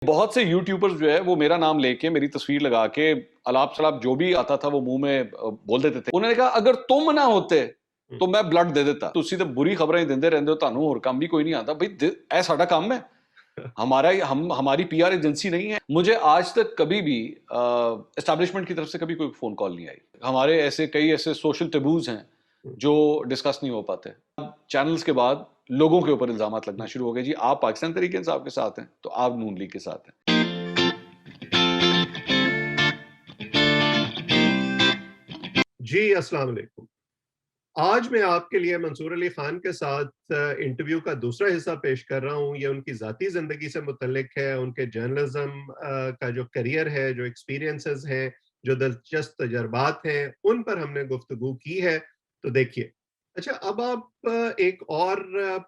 बहुत से यूट्यूबर्स जो है वो मेरा नाम लेके मेरी तस्वीर लगा के अलाप सलाप जो भी आता था वो मुंह में बोल देते थे। उन्होंने कहा अगर तुम ना होते हुँ। तो मैं ब्लड दे देता। ਤੁਸੀਂ ਤੇ बुरी खबरें देंदे रहंदे हो, ਤੁਹਾਨੂੰ ਹੋਰ ਕੰਮ भी कोई नहीं आता। भाई ऐ साडा काम है। हमारी पीआर एजेंसी नहीं है। मुझे आज तक कभी भी एस्टैब्लिशमेंट की तरफ से कभी कोई फोन कॉल नहीं आई। हमारे ऐसे कई ऐसे सोशल टैबूज हैं हुँ, जो डिस्कस नहीं हो पाते। चैनल्स के बाद लोगों के ऊपर इल्जामात लगना हुँ। शुरू हो गए। जी आप पाकिस्तान तरीके इंसाफ के साथ हैं तो आप नून लीग के साथ हैं। जी, अस्सलाम वालेकुम। आज मैं आपके लिए मंसूर अली खान के साथ इंटरव्यू का दूसरा हिस्सा पेश कर रहा हूँ। ये उनकी ज़ाती ज़िंदगी से मुतल्लिक है, उनके जर्नलिज़्म का जो करियर है, जो एक्सपीरियंसेस हैं, जो दिलचस्प तजुर्बात हैं, उन पर हमने गुफ्तगू की है। तो देखिए, अच्छा अब आप एक और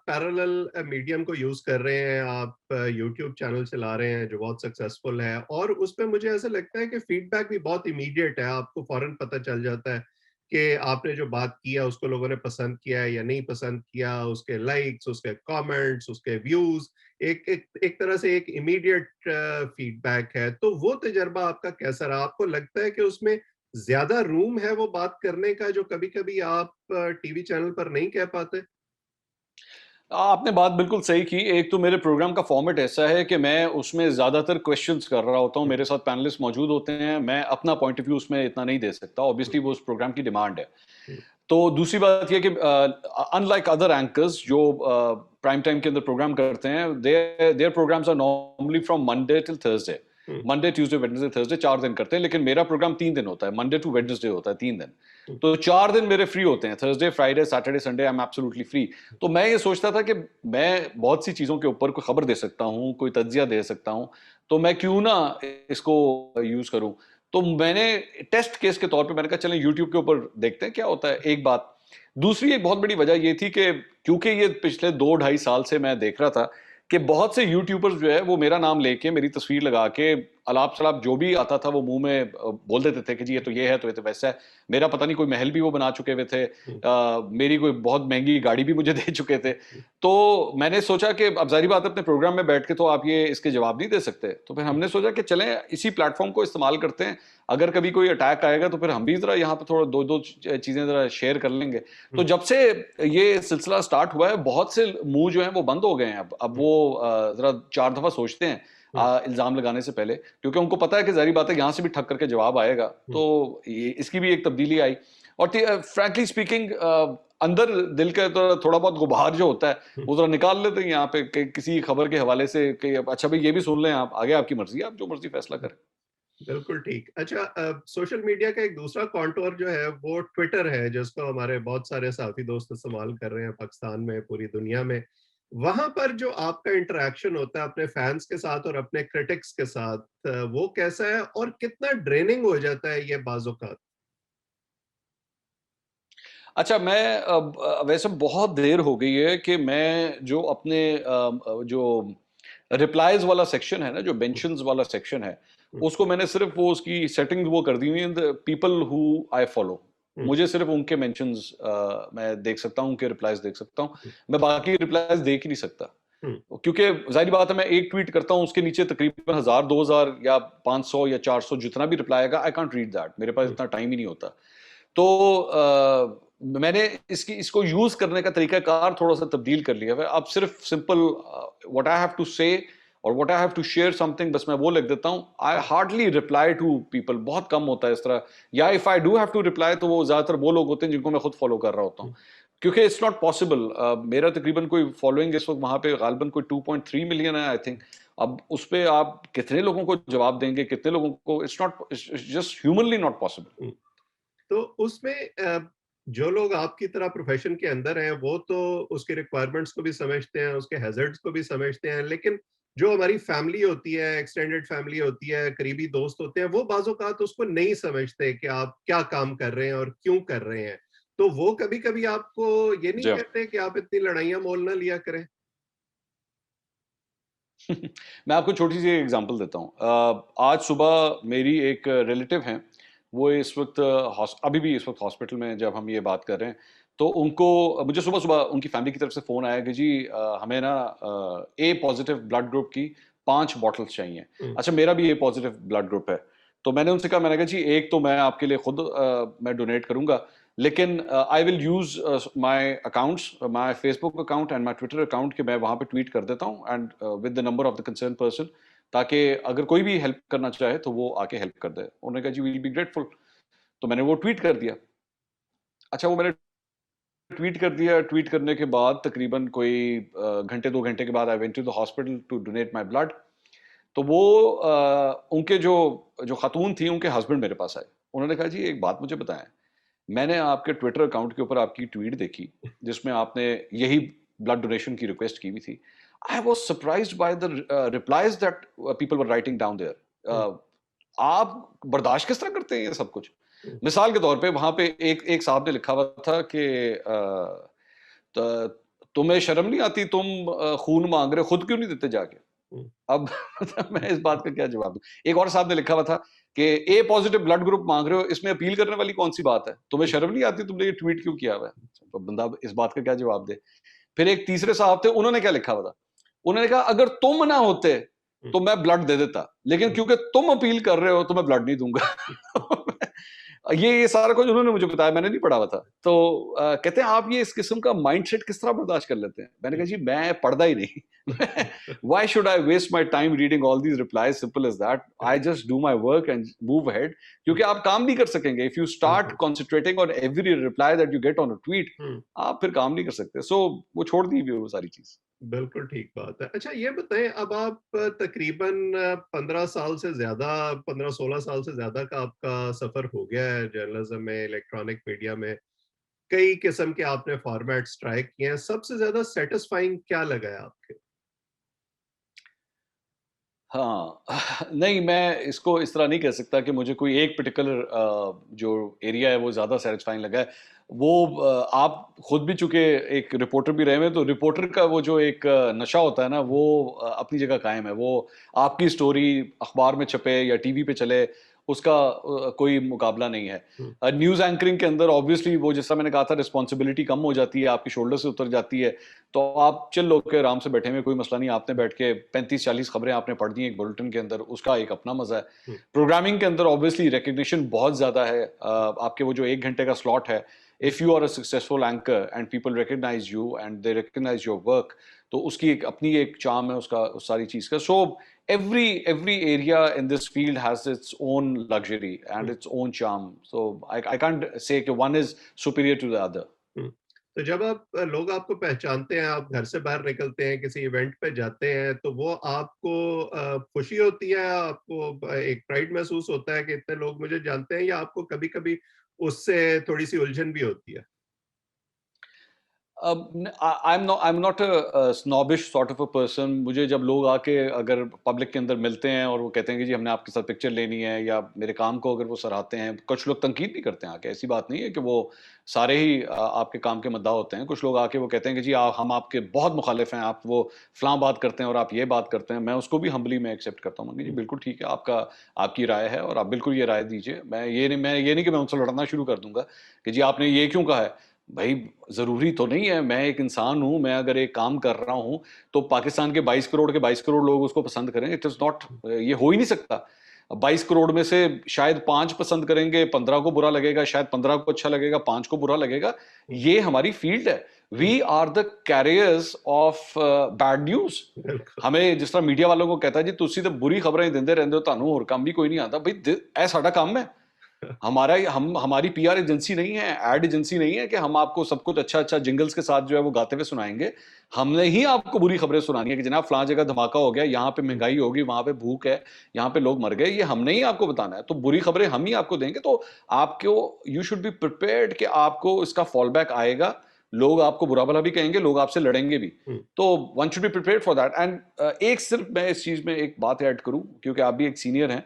पैरेलल मीडियम को यूज़ कर रहे हैं, आप यूट्यूब चैनल चला रहे हैं जो बहुत सक्सेसफुल है और उसपे मुझे ऐसा लगता है कि फीडबैक भी बहुत इमीडिएट है, आपको फ़ौरन पता चल जाता है कि आपने जो बात किया उसको लोगों ने पसंद किया है या नहीं पसंद किया, उसके लाइक्स, उसके कमेंट्स, उसके व्यूज़, एक एक एक तरह से एक इमीडिएट फीडबैक है। तो वो तजुर्बा आपका कैसा रहा? आपको लगता है कि उसमें ज़्यादा रूम है वो बात करने का जो कभी-कभी आप टीवी चैनल पर नहीं कह पाते? आपने बात बिल्कुल सही की। एक तो मेरे प्रोग्राम का फॉर्मेट ऐसा है कि मैं उसमें ज़्यादातर क्वेश्चंस कर रहा होता हूँ, हुँ, मेरे साथ पैनलिस्ट मौजूद होते हैं, मैं अपना पॉइंट ऑफ व्यू उसमें इतना नहीं दे सकता, हुँ, ऑब्वियसली वो उस प्रोग्राम की डिमांड है। हुँ, तो दूसरी बात ये कि अनलाइक अदर एंकर्स जो प्राइम टाइम के अंदर प्रोग्राम करते हैं, their programmes are normally from Monday till Thursday. Hmm, Monday, Tuesday, Wednesday, Thursday 4 दिन करते हैं, लेकिन मेरा प्रोग्राम 3 दिन होता है, मंडे टू वेडनेसडे होता है 3 दिन। हुँ, तो 4 दिन मेरे फ्री होते हैं, Thursday, Friday, Saturday, Sunday I am absolutely free. तो मैं ये सोचता था कि मैं बहुत सी चीज़ों के ऊपर कोई खबर दे सकता हूँ, कोई तज्ज़िया दे सकता हूँ, तो मैं क्यों ना इसको यूज़ करूँ। तो मैंने टेस्ट केस के तौर पे मैंने कहा चलें यूट्यूब के ऊपर देखते हैं क्या होता है, एक बात। दूसरी एक बहुत बड़ी वजह ये थी कि क्योंकि ये पिछले 2 ढाई साल से मैं देख रहा था कि बहुत से यूट्यूबर्स जो है वो मेरा नाम लेके मेरी तस्वीर लगा के अलाप-सलाप जो भी आता था वो मुँह में बोल देते थे कि जी ये तो ये है, तो ये तो वैसा है। मेरा पता नहीं कोई महल भी वो बना चुके हुए थे। हुँ, मेरी कोई बहुत महँगी गाड़ी भी मुझे दे चुके थे। हुँ, तो मैंने सोचा कि अब ज़ाहिर बात है अपने प्रोग्राम में बैठ के तो आप ये इसके जवाब नहीं दे सकते। तो फिर हुँ, हमने सोचा कि चलें इसी प्लेटफ़ॉर्म को इस्तेमाल करते हैं। अगर कभी कोई अटैक आएगा तो फिर हम भी ज़रा यहाँ पे थोड़ा 2-2 चीज़ें ज़रा शेयर कर लेंगे। तो हुँ, जब से ये सिलसिला स्टार्ट हुआ है, बहुत से मुँह जो हैं वो बंद हो गए हैं अब। अब हुँ, वो ज़रा 4 दफ़ा सोचते हैं हुँ, इल्ज़ाम लगाने से पहले, क्योंकि उनको पता है कि ज़ाहिर बात है यहाँ से भी ठग करके जवाब आएगा। हुँ, तो ये इसकी भी एक तब्दीली आई और फ्रैंकली स्पीकिंग अंदर दिल का तो थोड़ा बहुत गुबार जो होता है, हुँ। वो ज़रा निकाल लेते हैं यहाँ पे कि किसी खबर के हवाले से कि अच्छा भई ये भी सुन लें आप, आगे आपकी मर्ज़ी है, आप जो मर्ज़ी फैसला करें। बिल्कुल ठीक। अच्छा सोशल मीडिया का एक दूसरा कॉन्टूर जो है वो ट्विटर है जिसको हमारे बहुत सारे साथी दोस्त इस्तेमाल कर रहे हैं पाकिस्तान में, पूरी दुनिया में। वहाँ पर जो आपका इंटरैक्शन होता है अपने फैन्स के साथ और अपने क्रिटिक्स के साथ वो कैसा है और कितना ड्रेनिंग हो जाता है ये बाज़-औक़ात? अच्छा मैं वैसे बहुत देर हो गई है कि मैं जो अपने जो रिप्लाईज़ वाला सेक्शन है ना, जो हुँ, मेंशन्स वाला सेक्शन है, हुँ, उसको मैंने सिर्फ़ वो उसकी सेटिंग्स वो कर दी हुई हैं the people who I follow. हुँ, मुझे सिर्फ़ उनके मेंशन्स मैं देख सकता हूँ, उनके रिप्लाईज़ देख सकता हूँ। हुँ, मैं बाकी रिप्लाईज़ देख ही नहीं सकता। हुँ, क्योंकि ज़ाहिर बात है मैं एक ट्वीट करता हूँ, उसके नीचे तकरीबन 1000, 2000 या 500 या 400 जितना भी रिप्लाई आएगा, आई कांट रीड दैट। मेरे पास हुँ, इतना टाइम ही नहीं होता। तो मैंने इसको यूज़ करने का तरीकाकार थोड़ा-सा तब्दील कर लिया है। अब सिर्फ़ simple what I have to say और what I have to share something बस मैं वो लिख देता हूँ। I hmm, hardly reply to people, बहुत कम होता है इस तरह, या if I do have to reply तो वो ज़्यादातर वो लोग होते हैं जिनको मैं खुद फॉलो कर रहा होता हूँ। हुँ, क्योंकि इट्स नॉट पॉसिबल, मेरा तकरीबन कोई फॉलोइंग इस वक़्त वहाँ पे गालिबन कोई 2.3 मिलियन है आई थिंक। अब उसपे आप कितने लोगों को जवाब देंगे, कितने लोगों को, it's just humanly not possible. हुँ। तो उसमें जो लोग आपकी तरह प्रोफ़ेशन के अंदर हैं, वो तो उसकी रिक्वायरमेंट्स को भी समझते हैं, उसके हैज़र्ड्स को भी समझते हैं, लेकिन जो हमारी फैमिली होती है, एक्सटेंडेड फैमिली होती है, करीबी दोस्त होते हैं, वो बाज़-औक़ात उसको नहीं समझते कि आप क्या काम कर रहे हैं और क्यों कर रहे हैं। तो वो कभी-कभी आपको ये नहीं जी हाँ। कहते कि आप इतनी लड़ाइयाँ मोल ना लिया करें? मैं आपको छोटी-सी एक एग्ज़ाम्पल देता हूँ। आज सुबह मेरी एक रिलेटिव हैं, वो इस वक़्त अभी भी इस वक़्त हॉस्पिटल में हैं जब हम ये बात कर रहे हैं। तो उनको मुझे सुबह-सुबह उनकी फैमिली की तरफ से फ़ोन आया कि जी हमें ना ए पॉज़िटिव ब्लड ग्रुप की 5 बॉटल्स चाहिए। हम्म, अच्छा, मेरा भी ए पॉजिटिव ब्लड ग्रुप है, तो मैंने उनसे कहा, मैंने कहा जी एक तो मैं आपके लिए खुद मैं डोनेट करूंगा, लेकिन I will use my accounts, my Facebook account and my Twitter account, कि मैं वहां पे ट्वीट कर देता हूं and with the number of the concern person, ताकि अगर कोई भी हेल्प करना चाहे तो वो आके हेल्प कर दे। उन्होंने कहा जी वील बी ग्रेटफुल। तो मैंने वो ट्वीट कर दिया। अच्छा, वो मैंने ट्वीट कर दिया। ट्वीट करने के बाद तकरीबन कोई घंटे 2 घंटे के बाद I went to the hospital to donate my blood. तो वो उनके जो जो खातून थी, उनके हस्बैंड मेरे पास आए। उन्होंने कहा जी एक बात मुझे बताएं, मैंने आपके ट्विटर अकाउंट के ऊपर आपकी ट्वीट देखी जिसमें आपने यही ब्लड डोनेशन की रिक्वेस्ट की हुई थी। I was surprised by the replies that people were writing down hmm, there. आप बर्दाश्त किस तरह करते हैं ये सब कुछ? हम्म, मिसाल के तौर पे वहां पे एक एक साहब ने लिखा हुआ था कि तुम्हें शर्म नहीं आती, तुम खून मांग रहे हो, खुद क्यों नहीं देते जाके? हम्म, अब मैं इस बात का क्या जवाब दूं? एक और साहब ने लिखा हुआ था कि ए पॉजिटिव ब्लड ग्रुप मांग रहे हो, इसमें अपील करने वाली कौन सी बात है? तुम्हें हम्म, शर्म नहीं आती, तुमने ये ट्वीट क्यों किया हुआ है? तो बंदा इस बात का क्या जवाब दे? फिर एक तीसरे साहब थे, उन्होंने क्या लिखा हुआ था? उन्होंने कहा अगर तुम ना होते हम्म, तो मैं ब्लड दे देता, लेकिन हम्म, क्योंकि तुम अपील कर रहे हो तो मैं ब्लड नहीं दूंगा। ये सारा कुछ उन्होंने मुझे बताया, मैंने नहीं पढ़ा हुआ था। तो कहते हैं आप ये इस किस्म का माइंडसेट किस तरह बर्दाश्त कर लेते हैं? मैंने कहा जी मैं पढ़ता ही नहीं। Why should I waste my time reading all these replies, simple as that. I just do my work and move ahead, क्योंकि आप काम नहीं कर सकेंगे इफ यू स्टार्ट बिल्कुल, concentrating on every reply that you get on a tweet. Hmm, आप फिर काम नहीं कर सकते। सो वो छोड़ दी भी वो सारी चीज। बिल्कुल ठीक बात है। अच्छा ये बताएं, अब आप तकरीबन 15 साल से ज्यादा, 15-16 साल से ज्यादा का आपका सफर हो गया है जर्नलिज्म में, इलेक्ट्रॉनिक मीडिया में। कई किस्म के आपने फॉर्मेट्स ट्राई किए हैं, सबसे ज्यादा सेटिस्फाइंग क्या लगा है आपके? हाँ। नहीं, मैं इसको इस तरह नहीं कह सकता कि मुझे कोई एक पर्टिकुलर जो एरिया है वो ज़्यादा सैटिस्फाइंग लगा है। वो आप खुद भी चूँकि एक रिपोर्टर भी रहे हैं, तो रिपोर्टर का वो जो एक नशा होता है ना, वो अपनी जगह कायम है। वो आपकी स्टोरी अखबार में छपे या टीवी पे चले, उसका कोई मुकाबला नहीं है। हम्म, न्यूज़ एंकरिंग के अंदर ऑब्वियसली वो जैसा मैंने कहा था, रिस्पॉन्सिबिलिटी कम हो जाती है, आपकी शोल्डर से उतर जाती है। तो आप चिल होके आराम से बैठे हुए, कोई मसला नहीं, आपने बैठ के 35-40 खबरें आपने पढ़ दी एक बुलेटिन के अंदर, उसका एक अपना मजा है। हम्म, प्रोग्रामिंग के अंदर ऑब्वियसली रिकग्निशन बहुत ज्यादा है। आपके वो जो 1 घंटे का स्लॉट है, hmm, if you are a successful anchor and people recognise you and they recognise your work, तो उसकी एक अपनी एक चार्म है उसका, उस सारी चीज का। सो every area in this field has its own luxury and hmm, its own charm, so I can't say that one is superior to the other. हम्म। तो जब आप लोग आपको पहचानते हैं, आप घर से बाहर निकलते हैं, किसी इवेंट पे जाते हैं, तो वो आपको खुशी होती है, आपको एक प्राइड महसूस होता है कि इतने लोग मुझे जानते हैं, या आपको कभी कभी उससे थोड़ी सी उलझन भी होती है? I'm not a snobbish sort of a person. मुझे जब लोग आके अगर पब्लिक के अंदर मिलते हैं और वो कहते हैं कि जी हमने आपके साथ पिक्चर लेनी है, या मेरे काम को अगर वो सराहते हैं, कुछ लोग तनकीद भी करते हैं आके, ऐसी बात नहीं है कि वो सारे ही आपके काम के मद्दा होते हैं। कुछ लोग आके वो कहते हैं कि जी हम आपके बहुत मुखालिफ हैं, आप वो फलां बात करते हैं और आप ये बात करते हैं। मैं उसको भी हम्बली में एक्सेप्ट करता हूँ कि जी बिल्कुल ठीक है, आपका आपकी राय है और आप बिल्कुल ये राय दीजिए। मैं ये नहीं कि मैं उनसे लड़ना शुरू कर दूंगा कि जी आपने ये क्यों कहा है। भाई, ज़रूरी तो नहीं है, मैं एक इंसान हूँ, मैं अगर एक काम कर रहा हूँ, तो पाकिस्तान के 22 करोड़ के 22 करोड़ लोग उसको पसंद करें, इट इज़ नॉट, ये हो ही नहीं सकता। 22 करोड़ में से शायद 5 पसंद करेंगे, 15 को बुरा लगेगा, शायद 15 को अच्छा लगेगा, 5 को बुरा लगेगा। ये हमारी फील्ड है। We are the carriers of bad news. बिल्कुल। हमें जिस तरह मीडिया वालों को कहता है जी तुसी तो बुरी खबरें ही देंदे रहंदे हो, तुहानू होर काम भी कोई नहीं आता। भाई ऐ साडा काम है। हम हमारी पीआर एजेंसी नहीं है, एड एजेंसी नहीं है कि हम आपको सब कुछ अच्छा-अच्छा जिंगल्स के साथ जो है वो गाते हुए सुनाएँगे। हमने ही आपको बुरी खबरें सुनानी है कि जनाब फलाँ जगह धमाका हो गया, यहाँ पे महँगाई होगी, वहाँ पे भूख है, यहाँ पे लोग मर गए, ये हमने ही आपको बताना है। तो बुरी खबरें हम ही आपको देंगे, तो आपको यू शुड बी प्रिपेयर्ड कि आपको इसका फॉल बैक आएगा। लोग आपको बुरा-भला भी कहेंगे, लोग आपसे लड़ेंगे भी। हम्म, तो one should be prepared for that. And एक सिर्फ मैं इस चीज़ में एक बात ऐड करूँ, क्योंकि आप भी एक सीनियर हैं।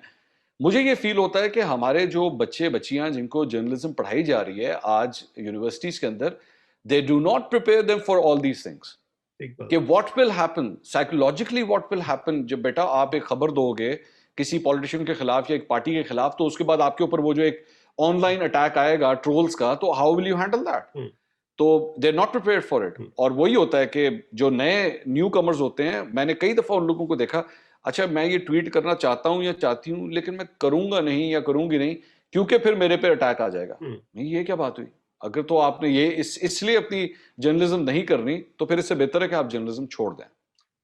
मुझे ये फ़ील होता है कि हमारे जो बच्चे-बच्चियाँ जिनको जर्नलिज़्म पढ़ाई जा रही है आज यूनिवर्सिटीज़ के अंदर, they do not prepare them for all these things. ठीक बात। कि what will happen psychologically, what will happen जब बेटा आप एक खबर दोगे किसी पॉलिटिशियन के खिलाफ या एक पार्टी के खिलाफ, तो उसके बाद आपके ऊपर वो जो एक ऑनलाइन अटैक आएगा ट्रोल्स का, तो how will you handle that? Hmm, तो they are not prepared for it. Hmm, और वही होता है कि जो नए न्यू कमर्स होते हैं, मैंने कई दफा उन लोगों को देखा, अच्छा मैं ये ट्वीट करना चाहता हूँ या चाहती हूँ लेकिन मैं करूंगा नहीं या करूंगी नहीं क्योंकि फिर मेरे पे अटैक आ जाएगा। नहीं, ये क्या बात हुई? अगर तो आपने ये इसलिए अपनी जर्नलिज्म नहीं करनी तो फिर इससे बेहतर है कि आप जर्नलिज्म छोड़ दें।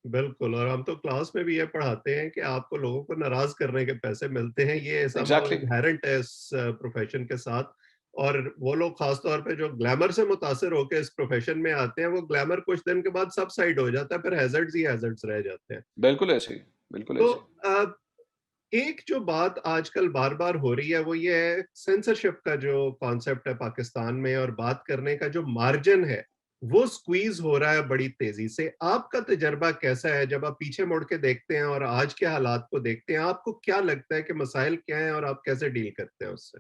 बिल्कुल, और हम तो क्लास में भी ये पढ़ाते हैं कि आपको लोगों को नाराज करने के पैसे मिलते हैं, ये समहाउ एग्जैक्टली। इनहेरेंट है इस प्रोफेशन के साथ। और वो लोग खास तौर पे जो ग्लैमर से मुतासिर होकर इस प्रोफेशन में आते हैं, वो ग्लैमर कुछ दिन के बाद सबसाइड हो जाता है, फिर हैजर्ड्स ही हैजर्ड्स रह जाते हैं। बिल्कुल ऐसे ही, बिल्कुल तो ऐसे ही। एक जो बात आजकल बार-बार हो रही है वो ये है सेंसरशिप का जो कॉन्सेप्ट है पाकिस्तान में, और बात करने का जो मार्जिन है वो स्क्वीज हो रहा है बड़ी तेजी से। आपका तजर्बा कैसा है जब आप पीछे मुड़ के देखते हैं और आज के हालात को देखते हैं? आपको क्या लगता है कि मसाइल क्या हैं और आप कैसे डील करते हैं उससे?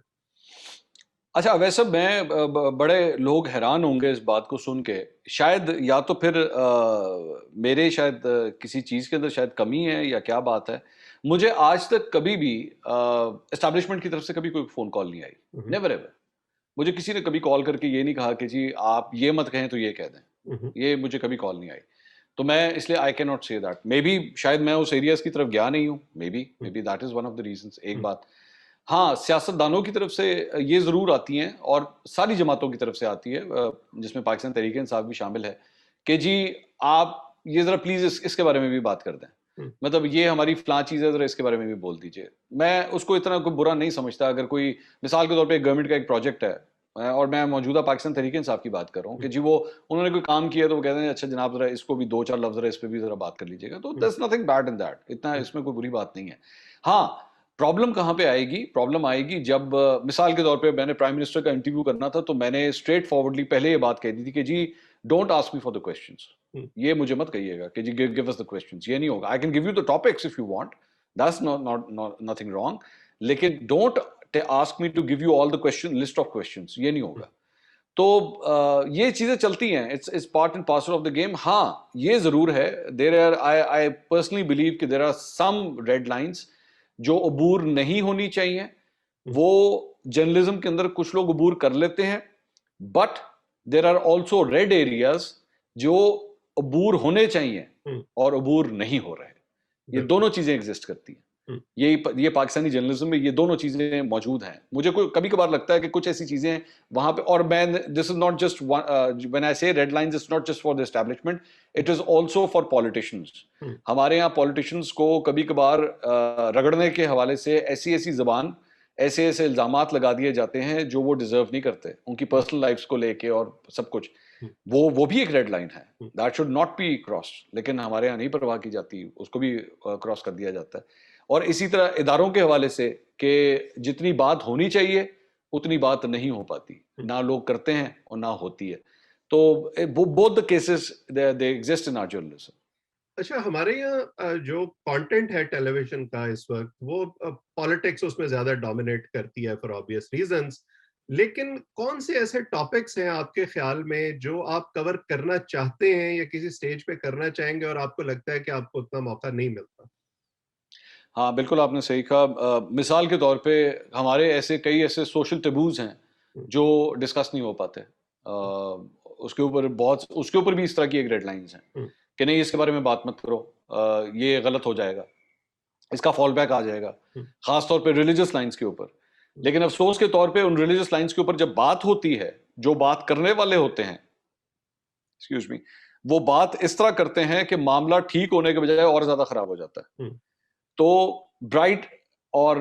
अच्छा वैसे मैं बड़े लोग हैरान होंगे इस बात को सुन के, शायद या तो फिर मेरे शायद किसी चीज़ के अंदर शायद कमी है या क्या बात है। मुझे आज तक कभी भी एस्टैब्लिशमेंट की तरफ से कभी कोई फ़ोन कॉल नहीं आई, हुँ, नेवर एवर। मुझे किसी ने कभी कॉल करके ये नहीं कहा कि जी आप ये मत कहें तो ये कह दें, हुँ, हुँ, ये मुझे कभी कॉल नहीं आई। तो मैं इसलिए I can not say that, may be शायद मैं उस एरियाज़ की तरफ गया नहीं हूँ, may be that is one of the reasons, एक हुँ, बात। हाँ, सियासतदानों की तरफ से ये ज़रूर आती हैं और सारी जमातों की तरफ से आती है, जिसमें पाकिस्तान तहरीक-ए-इंसाफ भी शामिल है, कि जी आप ये ज़रा प्लीज़ इसके बारे में भी बात कर दें। हुँ, मतलब ये हमारी फ़लाँ चीज़ है, ज़रा इसके बारे में भी बोल दीजिए। मैं उसको इतना कोई बुरा नहीं समझता अगर कोई मिसाल के तौर पे गवर्नमेंट का एक प्रोजेक्ट है, और मैं मौजूदा पाकिस्तान तहरीक-ए-इंसाफ की बात कर रहा हूँ कि हुँ, जी वो उन्होंने कोई काम किया तो वो कहते हैं अच्छा जनाब ज़रा इसको भी 2-4 लफ्ज़ ज़रा इस पे भी ज़रा बात कर लीजिएगा, तो hmm, there is nothing bad in that, इतना हुँ, इसमें कोई बुरी बात नहीं है। हाँ, प्रॉब्लम कहाँ पे आएगी? प्रॉब्लम आएगी जब मिसाल के तौर पे मैंने प्राइम मिनिस्टर का इंटरव्यू करना था, तो मैंने स्ट्रेट फॉरवर्डली पहले ये बात कह दी थी कि जी don't ask me for the questions. हुँ, ये मुझे मत कहिएगा कि जी गिव अस द क्वेश्चंस, ये नहीं होगा। I can give you the topics if you want, that's not nothing wrong, लेकिन don't ask me to give you all the question list of questions, ये नहीं हुँ, होगा। तो ये चीजें चलती हैं, it's part and parcel of the game. हाँ, ये जरूर है, there are I personally believe कि there are some red lines जो अबूर नहीं होनी चाहिए। हुँ, वो जर्नलिज्म के अंदर कुछ लोग अबूर कर लेते हैं, but there are also red areas जो अबूर होने चाहिए हुँ, और अबूर नहीं हो रहे। ये बिल्कुल। दोनों चीजें एग्जिस्ट करती हैं। हुँ, ये पाकिस्तानी जर्नलिज्म में ये दोनों चीजें मौजूद हैं। मुझे कोई कभी कभार लगता है कि कुछ ऐसी चीजें वहां पे, और मैं this is not just when I say red lines, it's not just for the establishment, it is also for politicians. Hmm, हमारे यहाँ पॉलिटिशियंस को कभी कभार रगड़ने के हवाले से ऐसी ऐसी जबान, ऐसे ऐसे इल्जामात लगा दिए जाते हैं जो वो डिजर्व नहीं करते, उनकी हुँ, पर्सनल लाइफ्स को लेके और सब कुछ। हुँ, वो भी एक रेड लाइन है, hmm, that should not be crossed, लेकिन हमारे यहाँ नहीं परवाह की जाती, उसको भी क्रॉस कर दिया जाता है। और इसी तरह इदारों के हवाले से कि जितनी बात होनी चाहिए उतनी बात नहीं हो पाती, हुँ। ना लोग करते हैं और ना होती है। तो both the cases they exist in our journalism. अच्छा, हमारे यहाँ जो कंटेंट है टेलीविजन का इस वक्त वो पॉलिटिक्स उसमें ज्यादा डोमिनेट करती है फॉर ऑब्वियस रीजंस। लेकिन कौन से ऐसे टॉपिक्स हैं आपके ख्याल में जो आप कवर करना चाहते हैं या किसी स्टेज पे करना चाहेंगे और आपको लगता है कि आपको उतना मौका नहीं मिलता? हाँ, बिल्कुल आपने सही कहा। मिसाल के तौर पे हमारे ऐसे कई ऐसे सोशल टैबूज़ हैं हम्म, जो डिस्कस नहीं हो पाते। उसके ऊपर भी इस तरह की एक रेड लाइन्स हैं हम्म, कि नहीं इसके बारे में बात मत करो, ये गलत हो जाएगा, इसका फॉल बैक आ जाएगा, हम्म, खास तौर पे रिलीजियस लाइन्स के ऊपर। लेकिन अफसोस के तौर पे उन रिलीजियस लाइन्स के ऊपर जब बात होती है, जो बात करने वाले होते हैं, एक्सक्यूज मी, वो बात इस तरह करते हैं कि मामला ठीक होने के बजाय और ज्यादा खराब हो जाता है। हम्म, तो ब्राइट और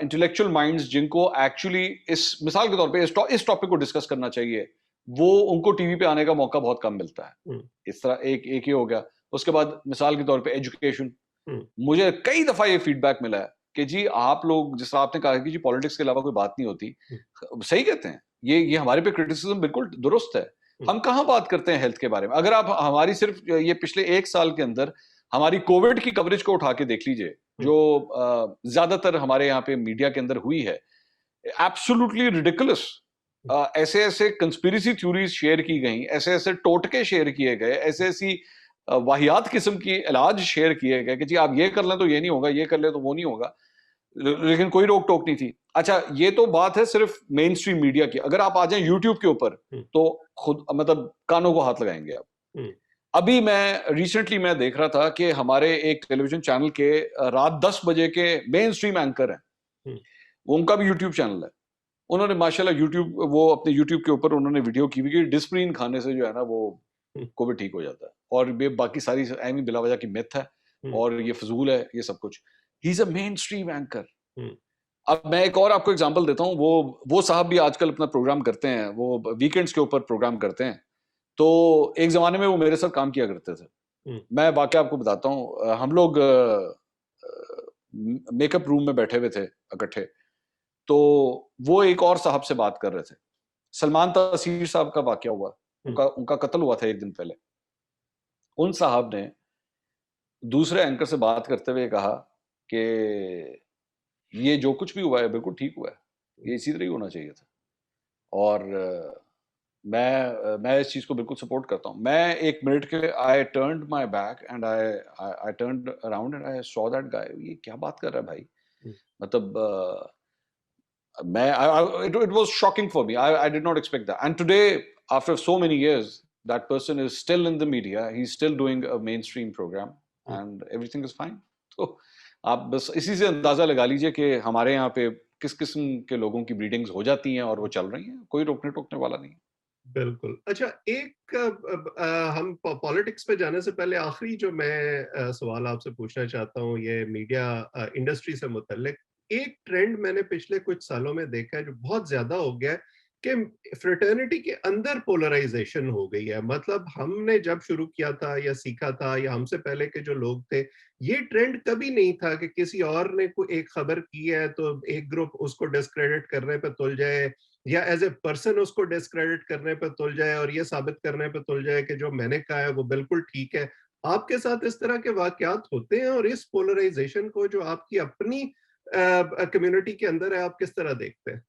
इंटेलेक्चुअल माइंड्स जिनको एक्चुअली इस मिसाल के तौर पे इस टॉपिक को डिस्कस करना चाहिए, वो उनको टीवी पे आने का मौका बहुत कम मिलता है। हम्म, इस तरह एक एक ही हो गया। उसके बाद मिसाल के तौर पे एजुकेशन, हम्म, मुझे कई दफा ये फीडबैक मिला है कि जी आप लोग, जिस तरह आपने कहा कि जी पॉलिटिक्स के अलावा कोई बात नहीं होती, हम्म, सही कहते हैं। ये हमारे पे क्रिटिसिज्म बिल्कुल दुरुस्त है। हम्म, हम कहाँ बात करते हैं हेल्थ के बारे में? अगर आप हमारी सिर्फ ये पिछले 1 साल के अंदर हमारी कोविड की कवरेज को उठा के देख लीजिए, हम्म, जो ज्यादातर हमारे यहाँ पे मीडिया के अंदर हुई है, एब्सोल्युटली रिडिकुलस। ऐसे ऐसे कंस्पिरेसी थ्योरीज शेयर की गई, ऐसे ऐसे टोटके शेयर किए गए, ऐसे ऐसी वाहियात किस्म की इलाज शेयर किए गए कि जी आप ये कर लें तो ये नहीं होगा, ये कर लें तो वो नहीं होगा, लेकिन कोई रोक टोक नहीं थी। अच्छा, ये तो बात है सिर्फ मेन स्ट्रीम मीडिया की। अगर आप आ जाएं यूट्यूब के ऊपर, हम्म, तो खुद मतलब कानों को हाथ लगाएंगे आप। हम्म, अभी मैं रिसेंटली मैं देख रहा था कि हमारे एक टेलीविजन चैनल के रात 10 बजे के मेन स्ट्रीम एंकर हैं, हम्म, वो उनका भी यूट्यूब चैनल है। उन्होंने माशाल्लाह यूट्यूब वो अपने यूट्यूब के ऊपर उन्होंने वीडियो की हुई कि डिस्प्रिन खाने से जो है ना वो हम्म, कोविड ठीक हो जाता है, और ये बाकी सारी ऐमी बिला वजह की मिथ है हम्म, और ये फजूल है ये सब कुछ। He is a mainstream anchor. Hmm, अब मैं एक और आपको एग्जांपल देता हूँ, वो साहब भी आजकल अपना प्रोग्राम करते हैं, वो वीकेंड्स के ऊपर प्रोग्राम करते हैं। तो एक जमाने में वो मेरे साथ काम किया करते थे। हम्म, मैं वाकया आपको बताता हूँ, हम लोग मेकअप रूम में बैठे हुए थे इकट्ठे, तो वो एक और साहब से बात कर रहे थे। सलमान तासीर साहब का वाकया हुआ, हम्म, उनका उनका कत्ल हुआ था एक दिन पहले। उन साहब ने दूसरे एंकर से बात करते हुए कहा कि ये जो कुछ भी हुआ है बिल्कुल ठीक हुआ है, ये इसी तरह ही होना चाहिए था। और मैं इस चीज को बिल्कुल सपोर्ट करता हूँ। मैं एक मिनट के लिए I turned my back and I turned around and I saw that guy, ये क्या बात कर रहा है भाई। हम्म, मतलब मैं it was shocking for me. I did not expect that. And today, after so many years, that person is still in the media. He's still doing a mainstream program, hmm, and everything is fine. तो आप बस इसी से अंदाजा लगा लीजिए कि हमारे यहाँ पे किस किस्म के लोगों की ब्रीडिंग्स हो जाती हैं और वो चल रही हैं, कोई रोकने टोकने वाला नहीं है। बिल्कुल। अच्छा, एक हम पॉलिटिक्स पे जाने से पहले आखिरी जो मैं सवाल आपसे पूछना चाहता हूँ, ये मीडिया इंडस्ट्री से मुतल्लिक एक ट्रेंड मैंने पिछले कुछ सालों में देखा है जो बहुत ज्यादा हो गया है कि फ्रेटर्निटी के अंदर पोलराइजेशन हो गई है। मतलब हमने जब शुरू किया था या सीखा था या हमसे पहले के जो लोग थे, ये ट्रेंड कभी नहीं था कि किसी और ने कोई एक खबर की है तो एक ग्रुप उसको डिस्क्रेडिट करने पे तुल जाए या एज ए पर्सन उसको डिस्क्रेडिट करने पे तुल जाए और ये साबित करने पे तुल जाए कि जो मैंने कहा है वो बिल्कुल ठीक है। आपके साथ इस तरह के वाकयात होते हैं और इस पोलराइजेशन को जो आपकी अपनी कम्युनिटी के अंदर है, आप किस तरह देखते हैं?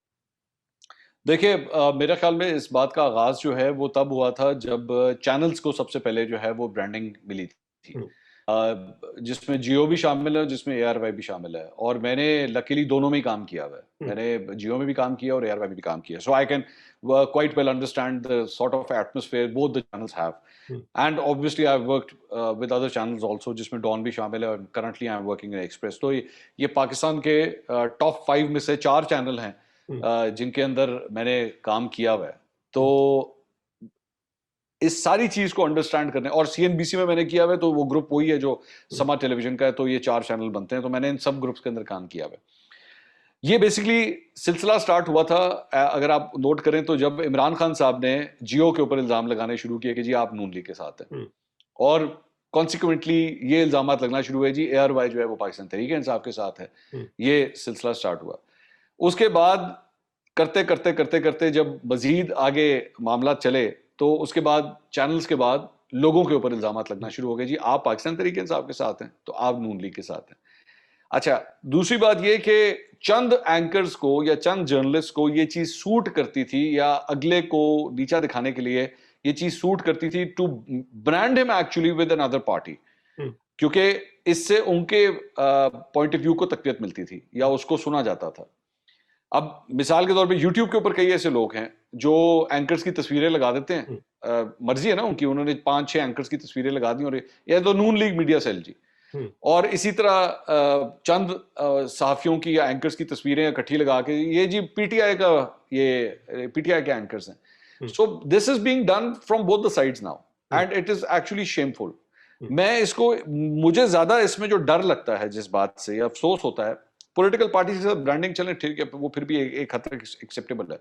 देखिए, मेरे ख्याल में इस बात का आगाज जो है वो तब हुआ था जब चैनल्स को सबसे पहले जो है वो ब्रांडिंग मिली थी, हम्म, जिसमें जियो भी शामिल है, जिसमें एआरवाई भी शामिल है, और मैंने लकीली दोनों में ही काम किया हुआ है। हम्म, मैंने जियो में भी काम किया और एआरवाई में भी काम किया, so I can quite well understand the sort of atmosphere both the channels have. Hmm, and obviously I worked with other channels also, जिसमें डॉन भी शामिल है, और currently I am working in Express. तो ये पाकिस्तान के टॉप 5 में से 4 चैनल हैं हम्म, जिनके अंदर मैंने काम किया हुआ है। तो इस सारी चीज को अंडरस्टैंड करने, और सीएनबीसी में मैंने किया हुआ है, तो वो ग्रुप वही है जो हम्म, समा टेलीविजन का है, तो ये 4 चैनल बनते हैं, तो मैंने इन सब ग्रुप्स के अंदर काम किया हुआ है। ये बेसिकली सिलसिला स्टार्ट हुआ था, अगर आप नोट करें तो जब इमरान खान साहब ने जियो के ऊपर इल्जाम लगाने शुरू किए कि जी आप नून लीग के साथ हैं, हम्म, और कॉन्सिक्वेंटली ये इल्जाम लगना शुरू हुए जी एआरवाई जो है वो पाकिस्तान तहरीक इंसाफ के साथ है। हम्म, ये सिलसिला स्टार्ट हुआ। उसके बाद करते करते करते करते जब मजीद आगे मामला चले, तो उसके बाद चैनल्स के बाद लोगों के ऊपर इल्जाम लगना हम्म, शुरू हो गए, जी आप पाकिस्तान तहरीक इंसाफ के साथ हैं तो आप नून लीग के साथ हैं। अच्छा, दूसरी बात ये कि चंद एंकर्स को या चंद जर्नलिस्ट को ये चीज सूट करती थी, या अगले को नीचा दिखाने के लिए ये चीज सूट करती थी, to brand him actually with another party, hmm, क्योंकि इससे उनके पॉइंट ऑफ व्यू को तकवीत मिलती थी या उसको सुना जाता था। अब मिसाल के तौर पे यूट्यूब के ऊपर कई ऐसे लोग हैं जो एंकर्स की तस्वीरें लगा देते हैं, हम्म, मर्जी है ना उनकी, उन्होंने 5-6 एंकर्स की तस्वीरें लगा दी, और ये तो नून लीग मीडिया सेल जी। हम्म, और इसी तरह चंद सहाफियों की या एंकर्स की तस्वीरें इकट्ठी लगा के, ये जी पीटीआई का, ये पीटीआई के एंकर्स हैं। Hmm, so this is being done from both the sides now, hmm, and it is actually shameful. Hmm, मैं इसको, मुझे ज्यादा इसमें जो डर लगता है, जिस बात से अफसोस होता है, पॉलिटिकल पार्टी से ब्रांडिंग चले ठीक है, वो फिर भी एक हद तक एक्सेप्टेबल है,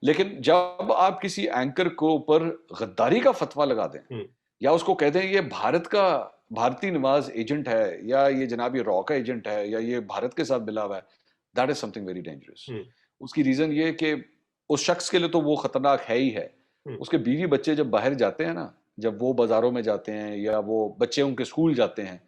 लेकिन जब आप किसी एंकर को ऊपर गद्दारी का फतवा लगा दें, हम्म, या उसको कहते हैं ये भारत का, भारतीय नवाज एजेंट है, या ये जनाब ये रॉ का एजेंट है, या ये भारत के साथ मिला हुआ है, that is something very dangerous. Hmm, उसकी रीजन ये कि उस शख्स के लिए तो वो खतरनाक है ही है। हम्म, उसके बीवी बच्चे जब बाहर जाते हैं ना, जब वो बाजारों में जाते हैं या वो बच्चे उनके स्कूल जाते हैं,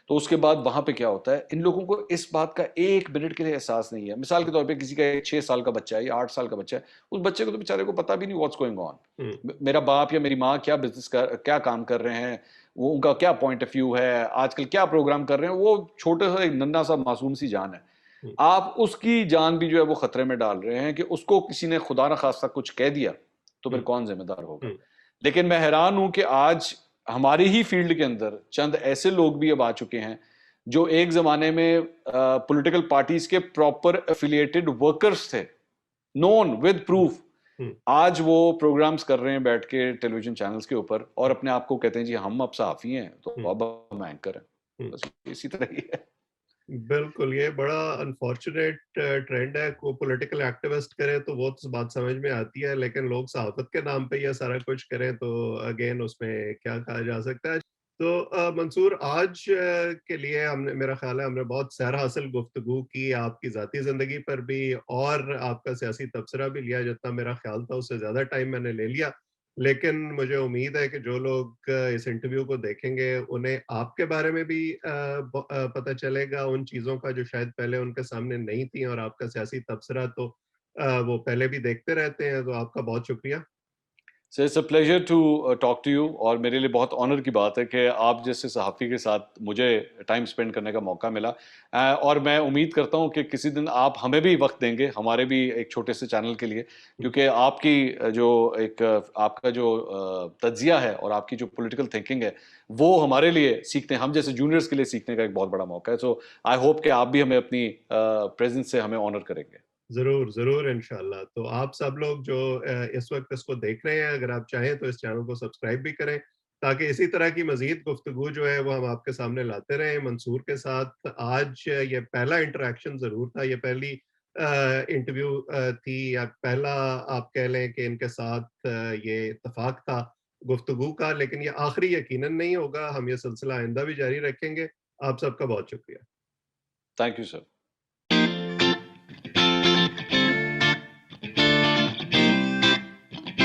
तो उसके बाद वहां पे क्या होता है, इन लोगों को इस बात का 1 मिनट के लिए एहसास नहीं है। मिसाल के तौर पे किसी का 6 साल का बच्चा है या 8 साल का बच्चा है, उस बच्चे को तो बेचारे को पता भी नहीं व्हाट्स गोइंग ऑन, हम्म, मेरा बाप या मेरी माँ क्या बिजनेस कर, क्या काम कर रहे हैं, वो उनका क्या पॉइंट ऑफ व्यू है, आजकल क्या प्रोग्राम कर रहे हैं। वो छोटे सा एक नन्हा सा मासूम सी जान है, हम्म, आप उसकी जान भी जो है वो खतरे में डाल रहे हैं कि उसको किसी ने खुदा न खास्ता कुछ कह दिया तो फिर हम्म, कौन जिम्मेदार होगा। हम्म, लेकिन मैं हैरान हूं कि आज हमारी ही फील्ड के अंदर चंद ऐसे लोग भी अब आ चुके हैं जो एक जमाने में पॉलिटिकल पार्टीज के प्रॉपर एफिलिएटेड वर्कर्स थे, नोन विद प्रूफ। हम्म, आज वो प्रोग्राम्स कर रहे हैं बैठ के टेलीविजन चैनल्स के ऊपर और अपने आप को कहते हैं जी हम अब सहाफी हैं तो हम्म, अब हम एंकर हैं। हम्म। बस इसी तरह ही है। बिल्कुल, ये बड़ा अनफॉर्चुनेट ट्रेंड है। को पॉलिटिकल एक्टिविस्ट करें तो वो तो बात समझ में आती है, लेकिन लोग सहाफत के नाम पे ये सारा कुछ करें तो अगेन उसमें क्या कहा जा सकता है। तो मंसूर, आज के लिए हमने, मेरा ख्याल है हमने बहुत सैर हासिल गुफ्तगू की, आपकी ज़ाती ज़िंदगी पर भी और आपका सियासी तबसरा भी लिया। जितना मेरा ख्याल था उससे ज़्यादा टाइम मैंने ले लिया, लेकिन मुझे उम्मीद है कि जो लोग इस इंटरव्यू को देखेंगे उन्हें आपके बारे में भी पता चलेगा, उन चीज़ों का जो शायद पहले उनके सामने नहीं थी, और आपका सियासी तबसरा तो वो पहले भी देखते रहते हैं। तो आपका बहुत शुक्रिया। So it's a pleasure to talk to you, और मेरे लिए बहुत ऑनर की बात है कि आप जैसे सहाफ़ी के साथ मुझे टाइम स्पेंड करने का मौका मिला। और मैं उम्मीद करता हूँ कि किसी दिन आप हमें भी वक्त देंगे, हमारे भी एक छोटे से चैनल के लिए, हुँ, क्योंकि आपकी जो एक आपका जो तज्जिया है और आपकी जो पॉलिटिकल थिंकिंग है वो हमारे लिए सीखते हैं, हम जैसे जूनियर्स के लिए सीखने का एक बहुत बड़ा मौका है। सो आई होप कि आप भी हमें अपनी प्रेजेंस से हमें ऑनर करेंगे। ज़रूर, ज़रूर इंशाअल्लाह। तो आप सब लोग जो इस वक़्त इसको देख रहे हैं, अगर आप चाहें तो इस चैनल को सब्सक्राइब भी करें, ताकि इसी तरह की मज़ीद गुफ्तगू जो है वो हम आपके सामने लाते रहें। मंसूर के साथ आज ये पहला इंटरैक्शन ज़रूर था, ये पहली इंटरव्यू थी, या पहला आप कह लें कि इनके साथ ये इत्तेफ़ाक था गुफ्तगू का, लेकिन ये आखिरी यकीनन नहीं होगा। हम ये सिलसिला आइंदा भी जारी रखेंगे। आप सबका बहुत शुक्रिया। Thank you sir.